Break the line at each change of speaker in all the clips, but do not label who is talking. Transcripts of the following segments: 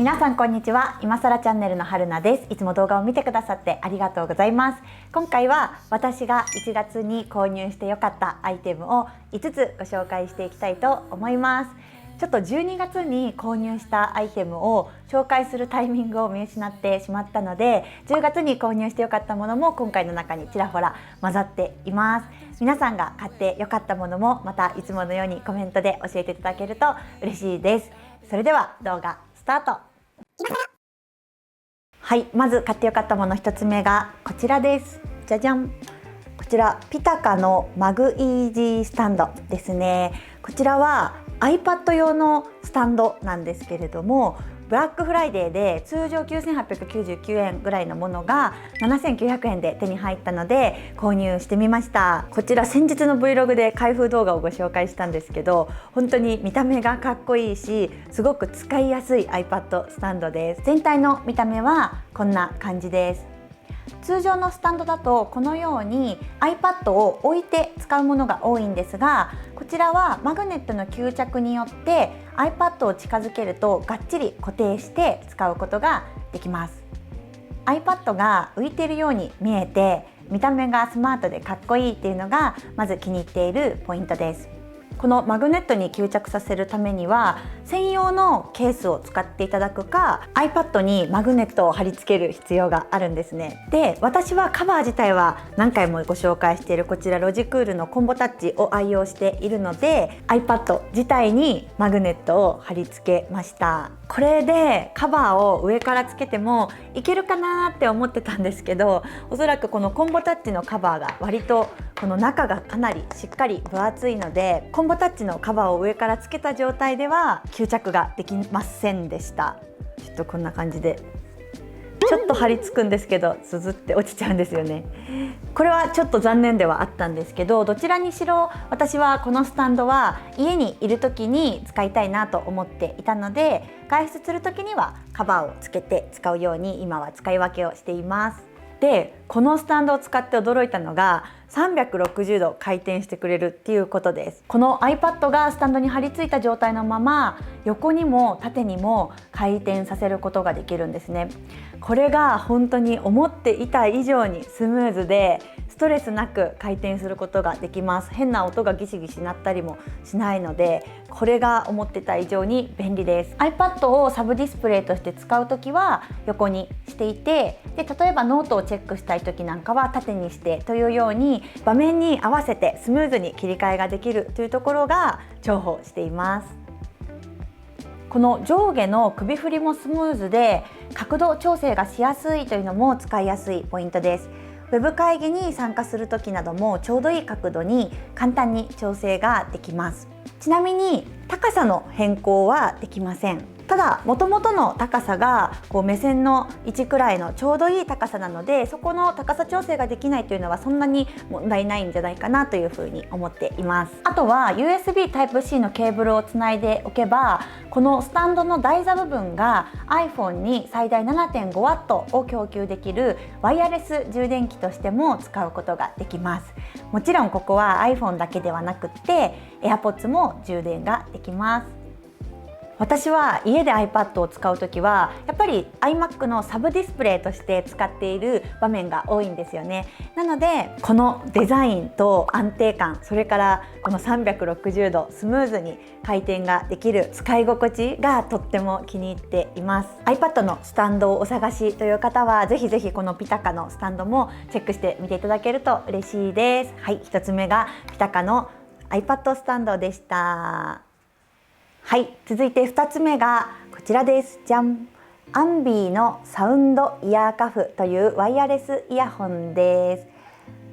皆さんこんにちは。今更チャンネルの春菜です。いつも動画を見てくださってありがとうございます。今回は私が1月に購入してよかったアイテムを5つご紹介していきたいと思います。ちょっと12月に購入したアイテムを紹介するタイミングを見失ってしまったので、10月に購入してよかったものも今回の中にちらほら混ざっています。皆さんが買ってよかったものもまたいつものようにコメントで教えていただけると嬉しいです。それでは動画スタート。はい、まず買ってよかったもの1つ目がこちらです。じゃじゃん。こちらピタカのマグイージースタンドですね。こちらは iPad 用のスタンドなんですけれども、ブラックフライデーで通常9899円ぐらいのものが7900円で手に入ったので購入してみました。こちら先日の Vlog で開封動画をご紹介したんですけど、本当に見た目がかっこいいし、すごく使いやすい iPad スタンドです。全体の見た目はこんな感じです。通常のスタンドだとこのように iPad を置いて使うものが多いんですが、こちらはマグネットの吸着によって iPad を近づけるとがっちり固定して使うことができます。 iPad が浮いているように見えて見た目がスマートでかっこいいっていうのがまず気に入っているポイントです。このマグネットに吸着させるためには専用のケースを使っていただくか iPad にマグネットを貼り付ける必要があるんですね。で、私はカバー自体は何回もご紹介しているこちらロジクールのコンボタッチを愛用しているので iPad 自体にマグネットを貼り付けました。これでカバーを上からつけてもいけるかなって思ってたんですけど、おそらくこのコンボタッチのカバーが割とこの中がかなりしっかり分厚いので、コンボタッチのカバーを上からつけた状態では吸着ができませんでした。ちょっとこんな感じでちょっと張り付くんですけどスズって落ちちゃうんですよね。これはちょっと残念ではあったんですけど、どちらにしろ私はこのスタンドは家にいる時に使いたいなと思っていたので、外出する時にはカバーをつけて使うように今は使い分けをしています。で、このスタンドを使って驚いたのが360度回転してくれるっていうことです。この iPad がスタンドに貼り付いた状態のまま横にも縦にも回転させることができるんですね。これが本当に思っていた以上にスムーズでストレスなく回転することができます。変な音がギシギシ鳴ったりもしないので、これが思ってた以上に便利です。 iPad をサブディスプレイとして使うときは横にしていて、で例えばノートをチェックしたい時なんかは縦にしてというように場面に合わせてスムーズに切り替えができるというところが重宝しています。この上下の首振りもスムーズで角度調整がしやすいというのも使いやすいポイントです。ウェブ会議に参加する時などもちょうどいい角度に簡単に調整ができます。ちなみに高さの変更はできません。ただ元々の高さが目線の位置くらいのちょうどいい高さなので、そこの高さ調整ができないというのはそんなに問題ないんじゃないかなというふうに思っています。あとは USB Type-C のケーブルをつないでおけば、このスタンドの台座部分が iPhone に最大 7.5W を供給できるワイヤレス充電器としても使うことができます。もちろんここは iPhone だけではなくって AirPods も充電ができます。私は家で iPad を使うときはやっぱり iMac のサブディスプレイとして使っている場面が多いんですよね。なのでこのデザインと安定感、それからこの360度スムーズに回転ができる使い心地がとっても気に入っています。 iPad のスタンドをお探しという方はぜひぜひこのピタカのスタンドもチェックしてみていただけると嬉しいです。はい、1つ目がピタカの iPad スタンドでした。はい、続いて2つ目がこちらです。じゃん。アンビーのサウンドイヤーカフというワイヤレスイヤホンです。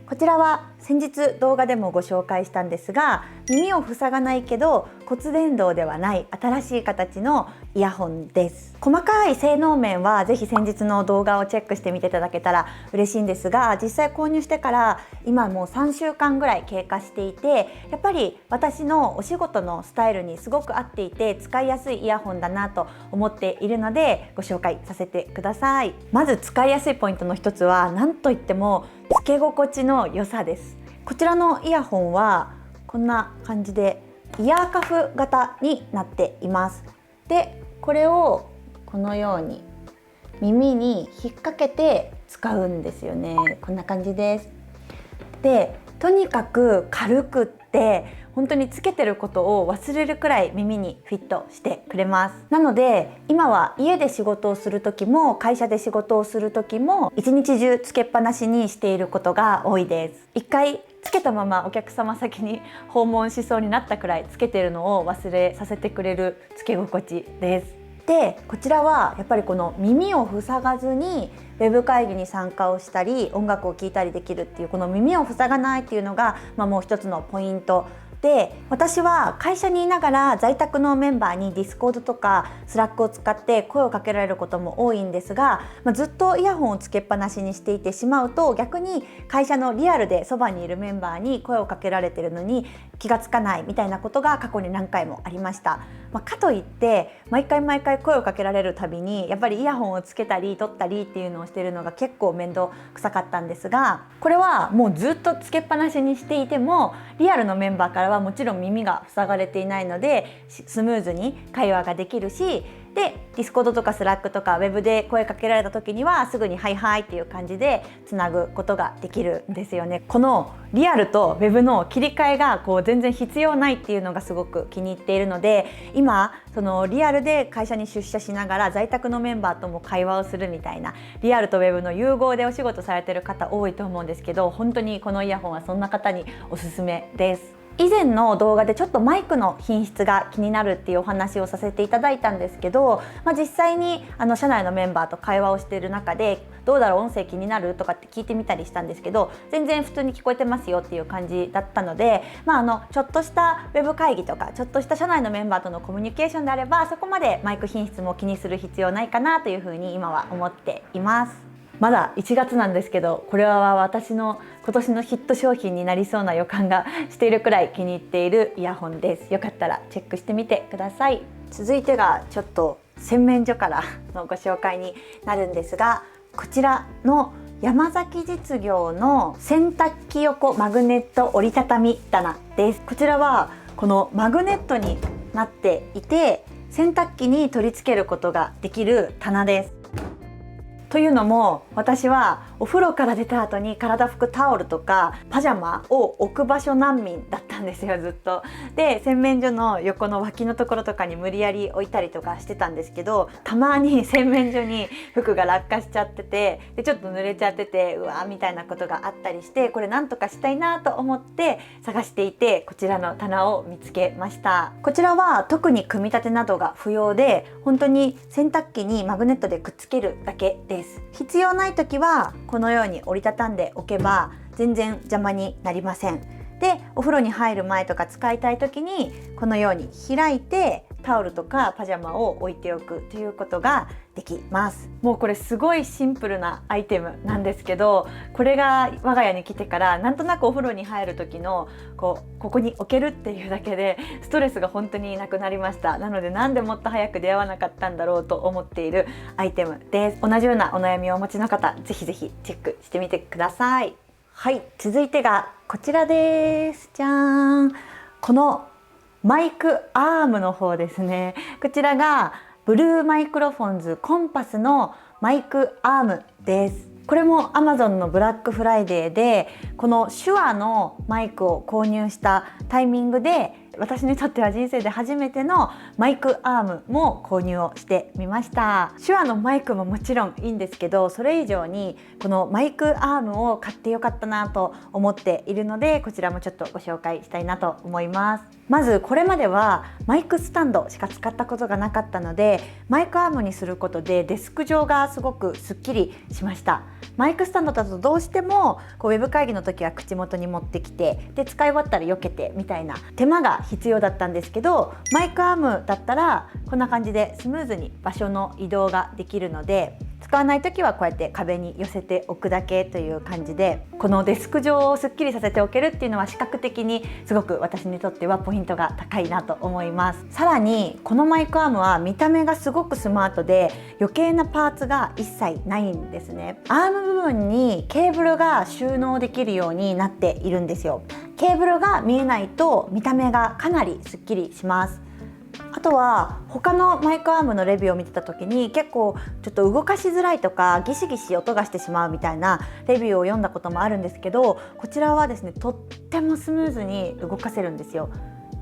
こちらは先日動画でもご紹介したんですが、耳を塞がないけど骨伝導ではない新しい形のイヤホンです。細かい性能面はぜひ先日の動画をチェックしてみていただけたら嬉しいんですが、実際購入してから今もう3週間ぐらい経過していて、やっぱり私のお仕事のスタイルにすごく合っていて使いやすいイヤホンだなと思っているのでご紹介させてください。まず使いやすいポイントの一つは何といってもつけ心地の良さです。こちらのイヤホンはこんな感じでイヤーカフ型になっています。で、これをこのように耳に引っ掛けて使うんですよね。こんな感じです。で、とにかく軽くって本当につけてることを忘れるくらい耳にフィットしてくれます。なので今は家で仕事をする時も会社で仕事をする時も一日中つけっぱなしにしていることが多いです。一回つけたままお客様先に訪問しそうになったくらいつけてるのを忘れさせてくれるつけ心地です。で、こちらはやっぱりこの耳を塞がずにウェブ会議に参加をしたり音楽を聴いたりできるっていうこの耳を塞がないっていうのが、もう一つのポイントで、私は会社にいながら在宅のメンバーに Discord とか Slack を使って声をかけられることも多いんですが、ずっとイヤホンをつけっぱなしにしていてしまうと逆に会社のリアルでそばにいるメンバーに声をかけられているのに気がつかないみたいなことが過去に何回もありました。かといって毎回声をかけられるたびにやっぱりイヤホンをつけたり取ったりっていうのをしているのが結構面倒くさかったんですが、これはもうずっとつけっぱなしにしていてもリアルのメンバーからはもちろん耳が塞がれていないのでスムーズに会話ができるし、で Discord とか Slack とか Web で声かけられた時にはすぐにはいはいっていう感じでつなぐことができるんですよね。このリアルと Web の切り替えが全然必要ないっていうのがすごく気に入っているので、今そのリアルで会社に出社しながら在宅のメンバーとも会話をするみたいなリアルと Web の融合でお仕事されてる方多いと思うんですけど、本当にこのイヤホンはそんな方におすすめです。以前の動画でちょっとマイクの品質が気になるっていうお話をさせていただいたんですけど、実際に社内のメンバーと会話をしている中でどうだろう音声気になるとかって聞いてみたりしたんですけど、全然普通に聞こえてますよっていう感じだったので、ちょっとしたウェブ会議とかちょっとした社内のメンバーとのコミュニケーションであればそこまでマイク品質も気にする必要ないかなというふうに今は思っています。まだ1月なんですけど、これは私の今年のヒット商品になりそうな予感がしているくらい気に入っているイヤホンです。よかったらチェックしてみてください。続いてがちょっと洗面所からのご紹介になるんですが、こちらの山崎実業の洗濯機横マグネット折りたたみ棚です。こちらはこのマグネットになっていて洗濯機に取り付けることができる棚です。というのも私はお風呂から出た後に体拭くタオルとかパジャマを置く場所難民だったんですよ、ずっと。で洗面所の横の脇のところとかに無理やり置いたりとかしてたんですけど、たまに洗面所に服が落下しちゃってて、でちょっと濡れちゃっててうわーみたいなことがあったりして、これなんとかしたいなと思って探していてこちらの棚を見つけました。こちらは特に組み立てなどが不要で本当に洗濯機にマグネットでくっつけるだけです。必要ない時はこのように折りたたんでおけば全然邪魔になりません。でお風呂に入る前とか使いたい時にこのように開いてタオルとかパジャマを置いておくということができます。もうこれすごいシンプルなアイテムなんですけど、これが我が家に来てからなんとなくお風呂に入る時のここに置けるっていうだけでストレスが本当になくなりました。なのでなんでもっと早く出会わなかったんだろうと思っているアイテムです。同じようなお悩みをお持ちの方ぜひぜひチェックしてみてください。はい、続いてがこちらです。じゃーん。このマイクアームの方ですね。こちらがブルーマイクロフォンズコンパスのマイクアームです。これも Amazon のブラックフライデーでこの手話のマイクを購入したタイミングで私にとっては人生で初めてのマイクアームも購入をしてみました。手話のマイクももちろんいいんですけど、それ以上にこのマイクアームを買ってよかったなと思っているので、こちらもちょっとご紹介したいなと思います。まずこれまではマイクスタンドしか使ったことがなかったので、マイクアームにすることでデスク上がすごくすっきりしました。マイクスタンドだとどうしてもウェブ会議の時は口元に持ってきて、で使い終わったら避けてみたいな手間が必要だったんですけど、マイクアームだったらこんな感じでスムーズに場所の移動ができるので、使わない時はこうやって壁に寄せておくだけという感じで、このデスク上をすっきりさせておけるっていうのは視覚的にすごく私にとってはポイントが高いなと思います。さらにこのマイクアームは見た目がすごくスマートで余計なパーツが一切ないんですね。アーム部分にケーブルが収納できるようになっているんですよ。ケーブルが見えないと見た目がかなりすっきりします。あとは他のマイクアームのレビューを見てた時に結構ちょっと動かしづらいとかギシギシ音がしてしまうみたいなレビューを読んだこともあるんですけど、こちらはですねとってもスムーズに動かせるんですよ。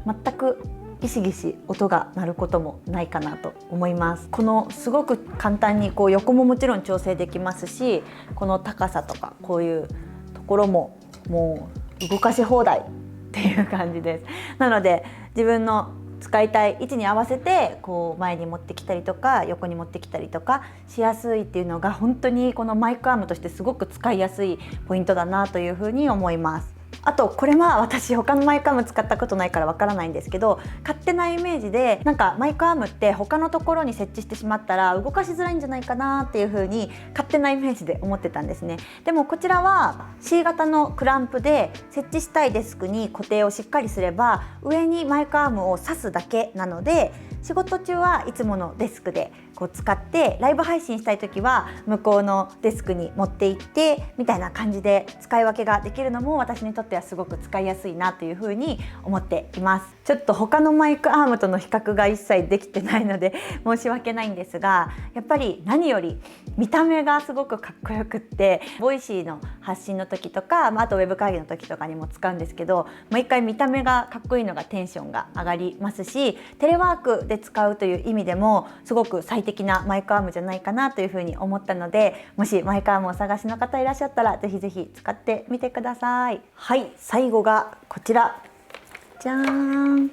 全くギシギシ音が鳴ることもないかなと思います。このすごく簡単にこう横ももちろん調整できますし、この高さとかこういうところももう動かし放題っていう感じです。なので自分の使いたい位置に合わせてこう前に持ってきたりとか横に持ってきたりとかしやすいっていうのが本当にこのマイクアームとしてすごく使いやすいポイントだなというふうに思います。あとこれは私他のマイクアーム使ったことないからわからないんですけど、勝手なイメージでなんかマイクアームって他のところに設置してしまったら動かしづらいんじゃないかなっていう風に勝手なイメージで思ってたんですね。でもこちらは C 型のクランプで設置したいデスクに固定をしっかりすれば上にマイクアームを挿すだけなので、仕事中はいつものデスクでこう使ってライブ配信したい時は向こうのデスクに持って行ってみたいな感じで使い分けができるのも私にとってはすごく使いやすいなというふうに思っています。ちょっと他のマイクアームとの比較が一切できてないので申し訳ないんですが、やっぱり何より見た目がすごくかっこよくって、ボイシーの発信の時とか、あとウェブ会議の時とかにも使うんですけど、もう一回見た目がかっこいいのがテンションが上がりますし、テレワークで使うという意味でもすごく最適なマイクアームじゃないかなというふうに思ったので、もしマイクアームをお探しの方いらっしゃったらぜひぜひ使ってみてください。はい、最後がこちら、じゃーん、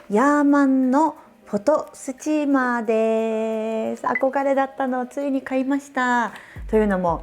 ヤーマンのフォトスチーマーです。憧れだったのをついに買いました。というのも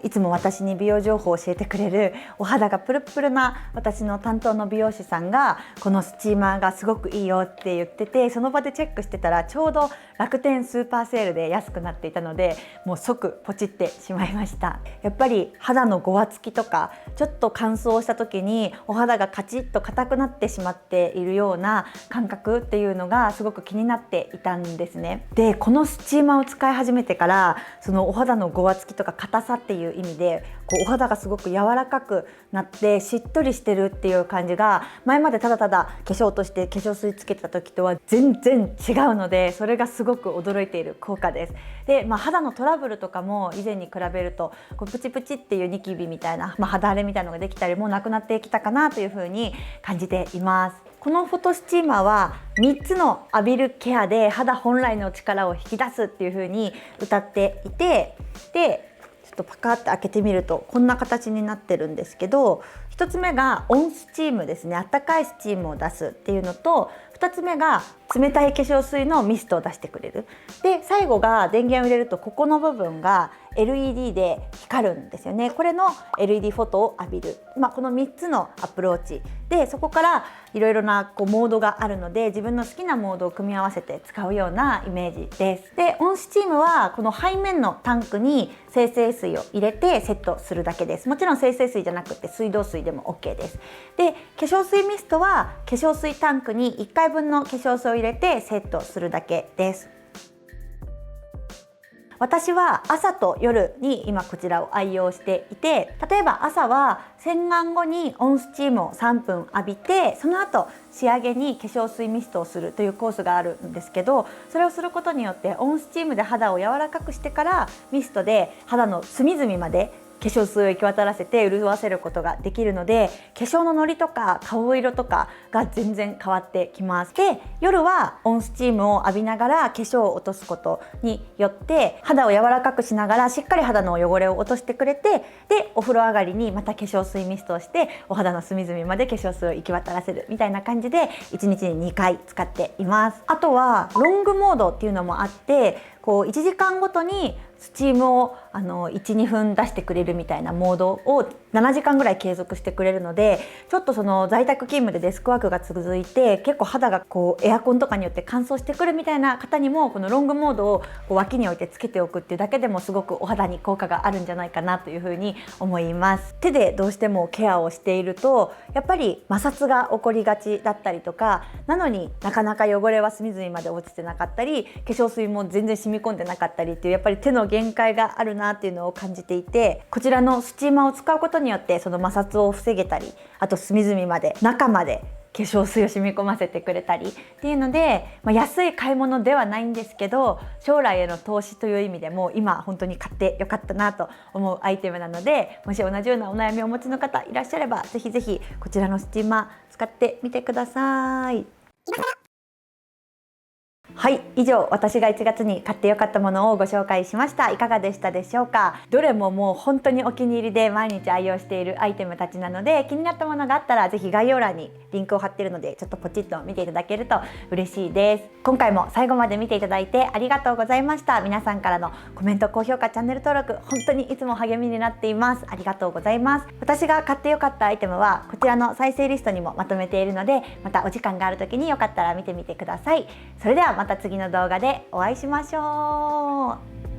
いつも私に美容情報を教えてくれるお肌がプルプルな私の担当の美容師さんがこのスチーマーがすごくいいよって言ってて、その場でチェックしてたらちょうど楽天スーパーセールで安くなっていたので、もう即ポチってしまいました。やっぱり肌のごわつきとかちょっと乾燥した時にお肌がカチッと硬くなってしまっているような感覚っていうのがすごく気になっていたんですね。でこのスチーマーを使い始めてからそのお肌のごわつきとか硬さっていう意味でこうお肌がすごく柔らかくなってしっとりしてるっていう感じが、前までただただ化粧として化粧水つけてた時とは全然違うので、それがすごく驚いている効果です。で、肌のトラブルとかも以前に比べるとこうプチプチっていうニキビみたいな、肌荒れみたいなのができたりもなくなってきたかなというふうに感じています。このフォトスチーマーは3つの浴びるケアで肌本来の力を引き出すっていう風に歌っていて、でちょっとパカッて開けてみるとこんな形になってるんですけど、1つ目が温スチームですね、あったかいスチームを出すっていうのと、2つ目が冷たい化粧水のミストを出してくれる。で最後が電源を入れるとここの部分が LED で光るんですよね。これの LED フォトを浴びる、この3つのアプローチで、そこからいろいろなモードがあるので自分の好きなモードを組み合わせて使うようなイメージです。で温スチームはこの背面のタンクに精製水を入れてセットするだけです。もちろん精製水じゃなくて水道水でも OK です。で化粧水ミストは化粧水タンクに1回分の化粧水を入れてセットするだけです。私は朝と夜に今こちらを愛用していて、例えば朝は洗顔後に温スチームを3分浴びて、その後仕上げに化粧水ミストをするというコースがあるんですけど、それをすることによって温スチームで肌を柔らかくしてからミストで肌の隅々まで化粧水を行き渡らせて潤わせることができるので、化粧ののりとか顔色とかが全然変わってきます。で夜は温スチームを浴びながら化粧を落とすことによって肌を柔らかくしながらしっかり肌の汚れを落としてくれて、でお風呂上がりにまた化粧水ミストをしてお肌の隅々まで化粧水を行き渡らせるみたいな感じで1日に2回使っています。あとはロングモードっていうのもあって、こう1時間ごとにスチームを1、2分出してくれるみたいなモードを7時間ぐらい継続してくれるので、ちょっとその在宅勤務でデスクワークが続いて結構肌がこうエアコンとかによって乾燥してくるみたいな方にも、このロングモードをこう脇に置いてつけておくっていうだけでもすごくお肌に効果があるんじゃないかなというふうに思います。手でどうしてもケアをしているとやっぱり摩擦が起こりがちだったりとか、なのになかなか汚れは隅々まで落ちてなかったり、化粧水も全然染み込んでなかったりっていう、やっぱり手の限界があるなっていうのを感じていて、こちらのスチーマーを使うことによってその摩擦を防げたり、あと隅々まで中まで粧水を染み込ませてくれたりっていうので、安い買い物ではないんですけど、将来への投資という意味でも今本当に買ってよかったなと思うアイテムなので、もし同じようなお悩みをお持ちの方いらっしゃれば、ぜひぜひこちらのスチーマー使ってみてください。はい、以上私が1月に買ってよかったものをご紹介しました。いかがでしたでしょうか。どれももう本当にお気に入りで毎日愛用しているアイテムたちなので、気になったものがあったらぜひ概要欄にリンクを貼っているので、ちょっとポチッと見ていただけると嬉しいです。今回も最後まで見ていただいてありがとうございました。皆さんからのコメント、高評価、チャンネル登録、本当にいつも励みになっています。ありがとうございます。私が買ってよかったアイテムはこちらの再生リストにもまとめているので、またお時間がある時によかったら見てみてください。それではまた次の動画でお会いしましょう。